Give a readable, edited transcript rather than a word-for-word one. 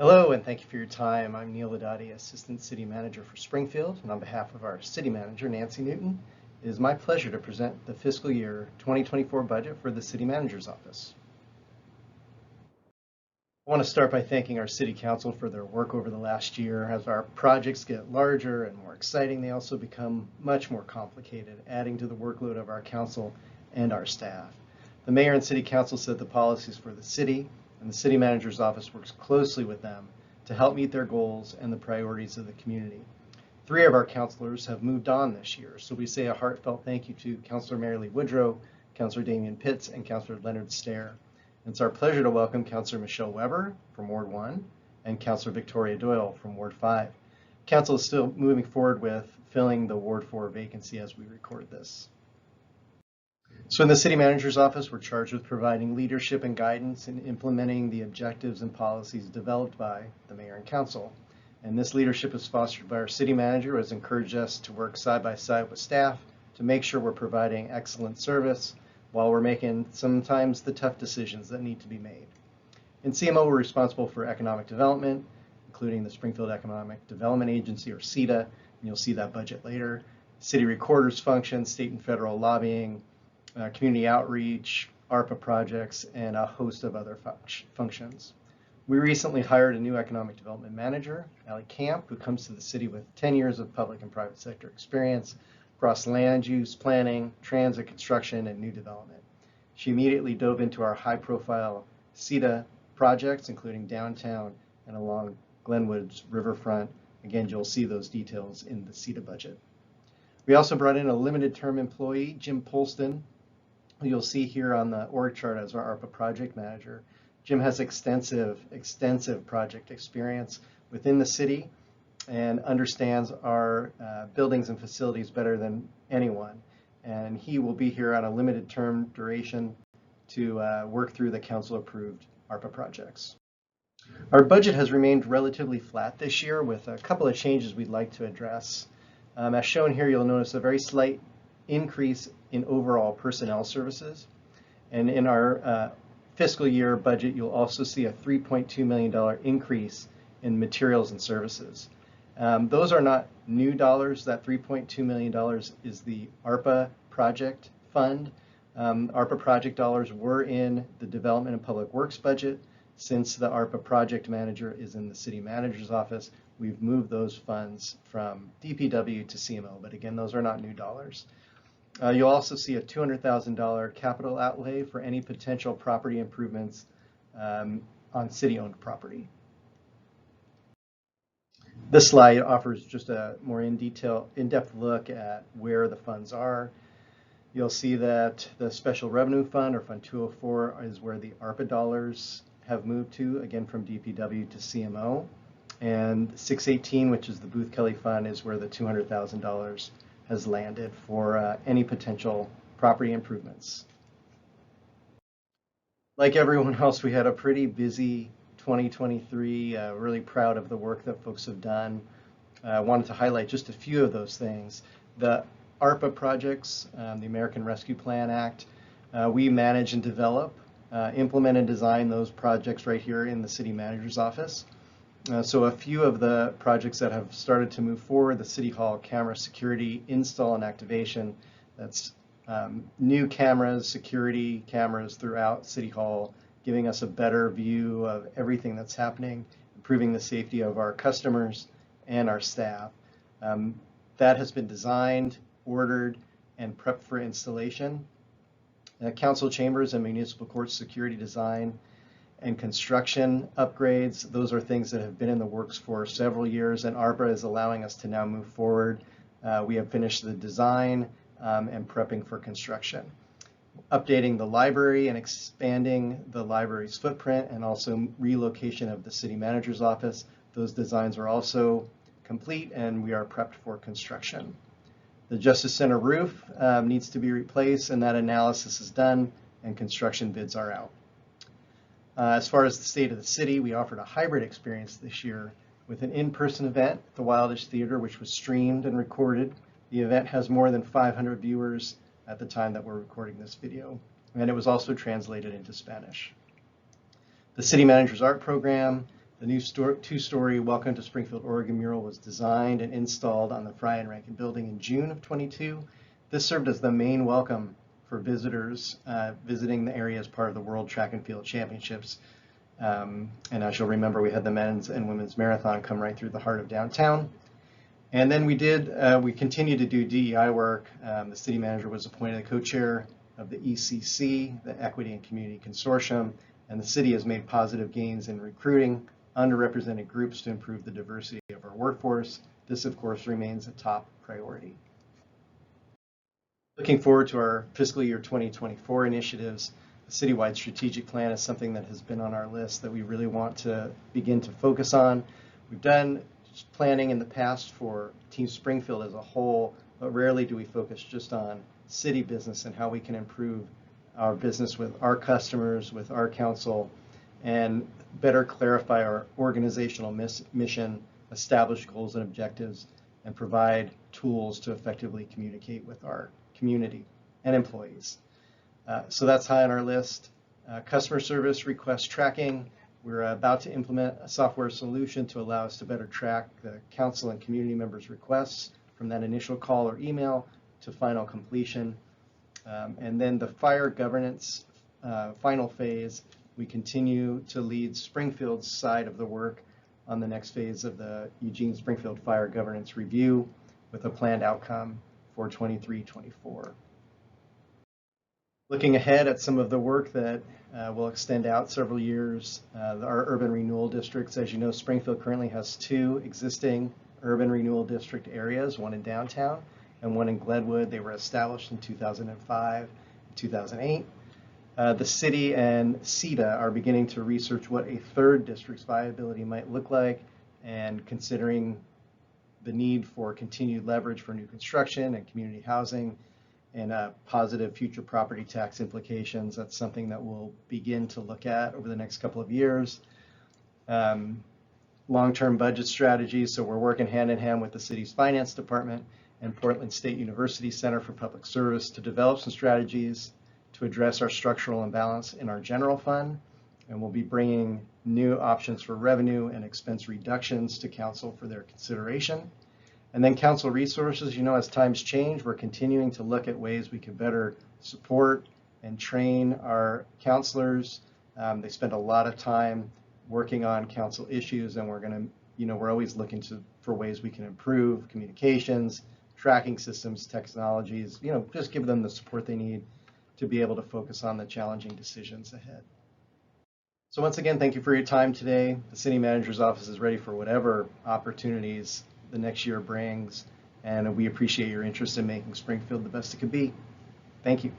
Hello, and thank you for your time. I'm Neil Ladati, Assistant City Manager for Springfield, and on behalf of our City Manager, Nancy Newton, it is my pleasure to present the fiscal year 2024 budget for the City Manager's Office. I want to start by thanking our City Council for their work over the last year. As our projects get larger and more exciting, they also become much more complicated, adding to the workload of our council and our staff. The Mayor and City Council set the policies for the city, and the City Manager's Office works closely with them to help meet their goals and the priorities of the community. 3 of our councilors have moved on this year, so we say a heartfelt thank you to Councilor Mary Lee Woodrow, Councilor Damian Pitts, and Councilor Leonard Stair. It's our pleasure to welcome Councilor Michelle Weber from Ward 1 and Councilor Victoria Doyle from Ward 5. Council is still moving forward with filling the Ward 4 vacancy as we record this. So in the City Manager's Office, we're charged with providing leadership and guidance in implementing the objectives and policies developed by the Mayor and Council. And this leadership is fostered by our City Manager, who has encouraged us to work side by side with staff to make sure we're providing excellent service while we're making sometimes the tough decisions that need to be made. In CMO, we're responsible for economic development, including the Springfield Economic Development Agency, or CEDA, and you'll see that budget later. City Recorder's function, state and federal lobbying, community outreach, ARPA projects, and a host of other functions. We recently hired a new economic development manager, Allie Camp, who comes to the city with 10 years of public and private sector experience across land use, planning, transit, construction, and new development. She immediately dove into our high-profile CEDA projects, including downtown and along Glenwood's riverfront. Again, you'll see those details in the CEDA budget. We also brought in a limited-term employee, Jim Polston, who you'll see here on the org chart as our ARPA project manager. Jim has extensive project experience within the city and understands our buildings and facilities better than anyone. And he will be here on a limited term duration to work through the council-approved ARPA projects. Our budget has remained relatively flat this year with a couple of changes we'd like to address. As shown here, you'll notice a very slight increase in overall personnel services. And in our fiscal year budget, you'll also see a $3.2 million increase in materials and services. Those are not new dollars. That $3.2 million is the ARPA project fund. ARPA project dollars were in the Development and Public Works budget. Since the ARPA project manager is in the City Manager's Office, we've moved those funds from DPW to CMO, but again, those are not new dollars. You'll also see a $200,000 capital outlay for any potential property improvements on city-owned property. This slide offers just a more in-depth look at where the funds are. You'll see that the Special Revenue Fund, or Fund 204, is where the ARPA dollars have moved to, again from DPW to CMO. And 618, which is the Booth Kelly Fund, is where the $200,000 has landed for any potential property improvements. Like everyone else, we had a pretty busy 2023, really proud of the work that folks have done. I wanted to highlight just a few of those things. The ARPA projects, the American Rescue Plan Act, we manage and develop, implement and design those projects right here in the City Manager's Office. So a few of the projects that have started to move forward: the City Hall camera security install and activation. That's new cameras, security cameras throughout City Hall, giving us a better view of everything that's happening, improving the safety of our customers and our staff. That has been designed, ordered, and prepped for installation. Council chambers and municipal court security design and construction upgrades, those are things that have been in the works for several years, and ARPA is allowing us to now move forward. We have finished the design and prepping for construction. Updating the library and expanding the library's footprint, and also relocation of the City Manager's Office. Those designs are also complete and we are prepped for construction. The Justice Center roof needs to be replaced, and that analysis is done and construction bids are out. As far as the state of the city, we offered a hybrid experience this year with an in-person event at the Wildish Theater, which was streamed and recorded. The event has more than 500 viewers at the time that we're recording this video, and it was also translated into Spanish. The City Manager's Art Program, The new two-story Welcome to Springfield, Oregon mural was designed and installed on the Fry and Rankin building in June of 22. This served as the main welcome for visitors visiting the area as part of the World Track and Field Championships. And as you'll remember, we had the men's and women's marathon come right through the heart of downtown. And then we continued to do DEI work. The city manager was appointed the co-chair of the ECC, the Equity and Community Consortium, and the city has made positive gains in recruiting underrepresented groups to improve the diversity of our workforce. This, of course, remains a top priority. Looking forward to our fiscal year 2024 initiatives, the citywide strategic plan is something that has been on our list that we really want to begin to focus on. We've done planning in the past for Team Springfield as a whole, but rarely do we focus just on city business and how we can improve our business with our customers, with our council, and better clarify our organizational mission, establish goals and objectives, and provide tools to effectively communicate with our community and employees. So that's high on our list. Customer service request tracking. We're about to implement a software solution to allow us to better track the council and community members' requests from that initial call or email to final completion. And then the fire governance final phase, we continue to lead Springfield's side of the work on the next phase of the Eugene Springfield Fire Governance Review with a planned outcome for 23-24. Looking ahead at some of the work that will extend out several years, our urban renewal districts. As you know, Springfield currently has 2 existing urban renewal district areas, one in downtown and one in Glenwood. They were established in 2005 and 2008. The city and CETA are beginning to research what a 3rd district's viability might look like, and considering the need for continued leverage for new construction and community housing and positive future property tax implications. That's something that we'll begin to look at over the next couple of years. Long-term budget strategies, so we're working hand in hand with the city's finance department and Portland State University Center for Public Service to develop some strategies to address our structural imbalance in our general fund, and we'll be bringing new options for revenue and expense reductions to council for their consideration. And then council resources, you know, as times change, we're continuing to look at ways we can better support and train our counselors. They spend a lot of time working on council issues, and we're always looking for ways we can improve communications, tracking systems, technologies, just give them the support they need to be able to focus on the challenging decisions ahead. So once again, thank you for your time today. The city manager's office is ready for whatever opportunities the next year brings, and we appreciate your interest in making Springfield the best it could be. Thank you.